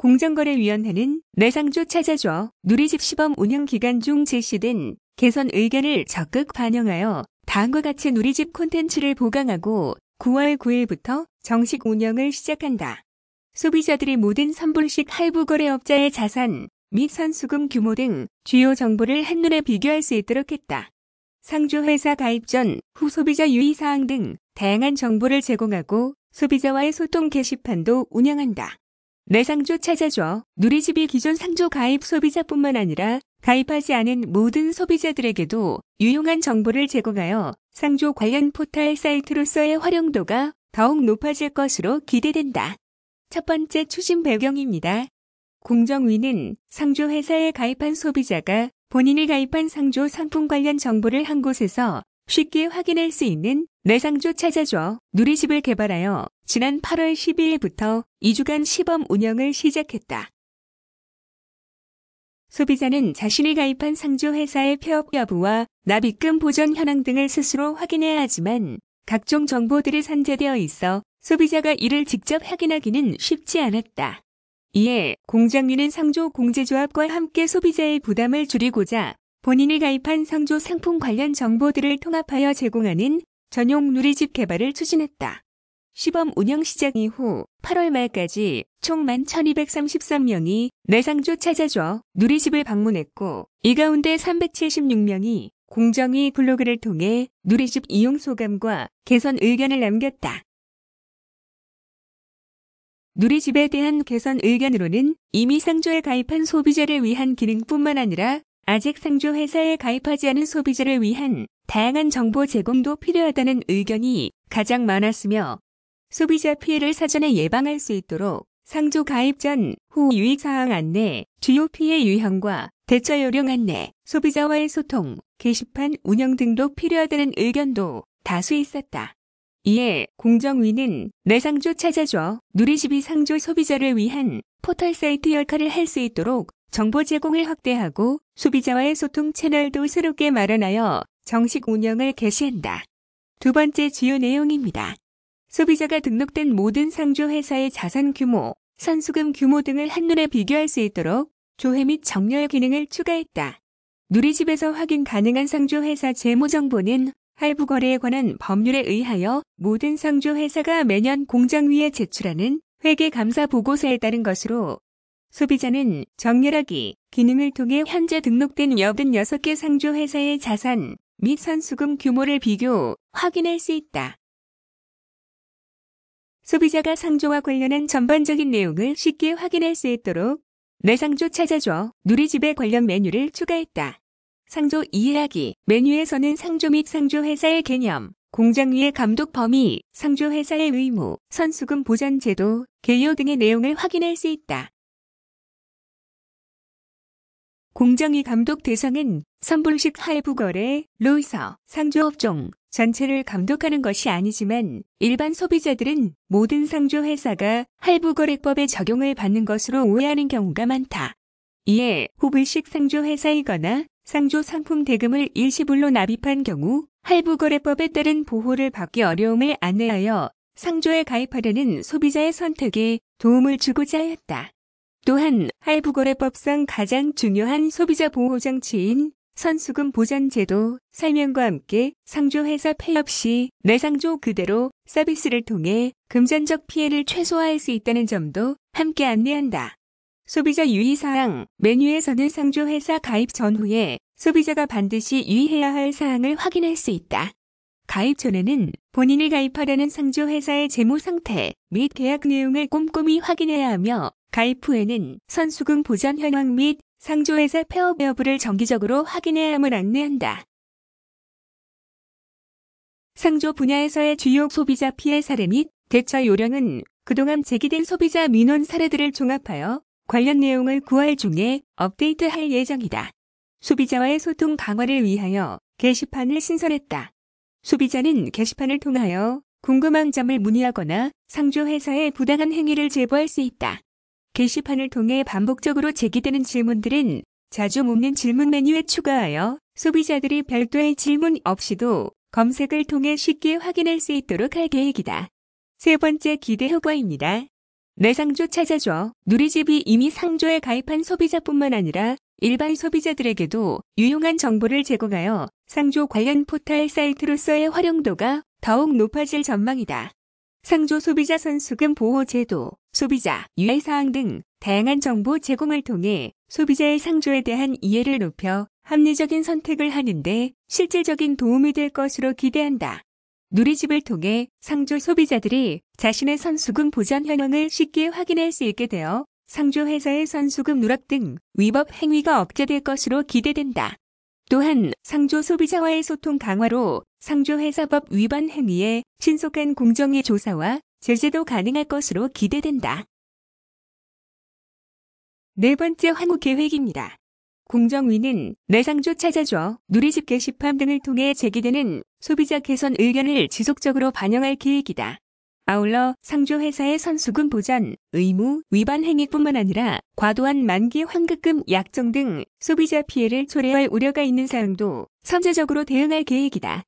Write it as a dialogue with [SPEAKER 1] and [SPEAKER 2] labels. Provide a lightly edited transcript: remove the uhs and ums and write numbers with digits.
[SPEAKER 1] 공정거래위원회는 내상조 찾아줘 누리집 시범 운영 기간 중 제시된 개선 의견을 적극 반영하여 다음과 같이 누리집 콘텐츠를 보강하고 9월 9일부터 정식 운영을 시작한다. 소비자들이 모든 선불식 할부거래업자의 자산 및 선수금 규모 등 주요 정보를 한눈에 비교할 수 있도록 했다. 상조회사 가입 전, 후 소비자 유의사항 등 다양한 정보를 제공하고 소비자와의 소통 게시판도 운영한다. 내상조 찾아줘 누리집이 기존 상조 가입 소비자뿐만 아니라 가입하지 않은 모든 소비자들에게도 유용한 정보를 제공하여 상조 관련 포털 사이트로서의 활용도가 더욱 높아질 것으로 기대된다. 첫 번째 추진 배경입니다. 공정위는 상조 회사에 가입한 소비자가 본인이 가입한 상조 상품 관련 정보를 한 곳에서 쉽게 확인할 수 있는 내상조 찾아줘 누리집을 개발하여 지난 8월 12일부터 2주간 시범 운영을 시작했다. 소비자는 자신이 가입한 상조 회사의 폐업 여부와 납입금 보전 현황 등을 스스로 확인해야 하지만 각종 정보들이 산재되어 있어 소비자가 이를 직접 확인하기는 쉽지 않았다. 이에 공정위는 상조 공제조합과 함께 소비자의 부담을 줄이고자 본인이 가입한 상조 상품 관련 정보들을 통합하여 제공하는 전용 누리집 개발을 추진했다. 시범 운영 시작 이후 8월 말까지 총 11,233명이 내상조 찾아줘 누리집을 방문했고 이 가운데 376명이 공정위 블로그를 통해 누리집 이용 소감과 개선 의견을 남겼다. 누리집에 대한 개선 의견으로는 이미 상조에 가입한 소비자를 위한 기능뿐만 아니라 아직 상조 회사에 가입하지 않은 소비자를 위한 다양한 정보 제공도 필요하다는 의견이 가장 많았으며 소비자 피해를 사전에 예방할 수 있도록 상조 가입 전, 후 유의사항 안내, 주요 피해 유형과 대처 요령 안내, 소비자와의 소통, 게시판 운영 등도 필요하다는 의견도 다수 있었다. 이에 공정위는 내상조 찾아줘 누리집이 상조 소비자를 위한 포털 사이트 역할을 할 수 있도록 정보 제공을 확대하고 소비자와의 소통 채널도 새롭게 마련하여 정식 운영을 개시한다. 두 번째 주요 내용입니다. 소비자가 등록된 모든 상조 회사의 자산 규모, 선수금 규모 등을 한눈에 비교할 수 있도록 조회 및 정렬 기능을 추가했다. 누리집에서 확인 가능한 상조 회사 재무 정보는 할부 거래에 관한 법률에 의하여 모든 상조 회사가 매년 공정위에 제출하는 회계 감사 보고서에 따른 것으로 소비자는 정렬하기 기능을 통해 현재 등록된 86개 상조 회사의 자산 및 선수금 규모를 비교, 확인할 수 있다. 소비자가 상조와 관련한 전반적인 내용을 쉽게 확인할 수 있도록 내상조 찾아줘 누리집에 관련 메뉴를 추가했다. 상조 이해하기 메뉴에서는 상조 및 상조 회사의 개념, 공정위의 감독 범위, 상조 회사의 의무, 선수금 보전 제도, 개요 등의 내용을 확인할 수 있다. 공정위 감독 대상은 선불식 할부거래, 로이서, 상조업종 전체를 감독하는 것이 아니지만 일반 소비자들은 모든 상조 회사가 할부거래법의 적용을 받는 것으로 오해하는 경우가 많다. 이에 후불식 상조 회사이거나 상조 상품 대금을 일시불로 납입한 경우 할부거래법에 따른 보호를 받기 어려움을 안내하여 상조에 가입하려는 소비자의 선택에 도움을 주고자 하였다. 또한 할부거래법상 가장 중요한 소비자 보호장치인 선수금 보전제도 설명과 함께 상조회사 폐업 시 내상조 그대로 서비스를 통해 금전적 피해를 최소화할 수 있다는 점도 함께 안내한다. 소비자 유의사항 메뉴에서는 상조회사 가입 전후에 소비자가 반드시 유의해야 할 사항을 확인할 수 있다. 가입 전에는 본인이 가입하려는 상조회사의 재무 상태 및 계약 내용을 꼼꼼히 확인해야 하며 가입 후에는 선수금 보전 현황 및 상조회사 폐업 여부를 정기적으로 확인해야 함을 안내한다. 상조 분야에서의 주요 소비자 피해 사례 및 대처 요령은 그동안 제기된 소비자 민원 사례들을 종합하여 관련 내용을 9월 중에 업데이트할 예정이다. 소비자와의 소통 강화를 위하여 게시판을 신설했다. 소비자는 게시판을 통하여 궁금한 점을 문의하거나 상조회사의 부당한 행위를 제보할 수 있다. 게시판을 통해 반복적으로 제기되는 질문들은 자주 묻는 질문 메뉴에 추가하여 소비자들이 별도의 질문 없이도 검색을 통해 쉽게 확인할 수 있도록 할 계획이다. 세 번째 기대 효과입니다. 내상조 찾아줘. 누리집이 이미 상조에 가입한 소비자뿐만 아니라 일반 소비자들에게도 유용한 정보를 제공하여 상조 관련 포털 사이트로서의 활용도가 더욱 높아질 전망이다. 상조 소비자 선수금 보호 제도, 소비자 유의 사항 등 다양한 정보 제공을 통해 소비자의 상조에 대한 이해를 높여 합리적인 선택을 하는데 실질적인 도움이 될 것으로 기대한다. 누리집을 통해 상조 소비자들이 자신의 선수금 보전 현황을 쉽게 확인할 수 있게 되어 상조 회사의 선수금 누락 등 위법 행위가 억제될 것으로 기대된다. 또한 상조 소비자와의 소통 강화로 상조 회사법 위반 행위에 신속한 공정위 조사와 제재도 가능할 것으로 기대된다. 네 번째 환후 계획입니다. 공정위는 내상조 찾아줘, 누리집 게시판 등을 통해 제기되는 소비자 개선 의견을 지속적으로 반영할 계획이다. 아울러 상조 회사의 선수금 보전, 의무, 위반 행위뿐만 아니라 과도한 만기 환급금 약정 등 소비자 피해를 초래할 우려가 있는 사항도 선제적으로 대응할 계획이다.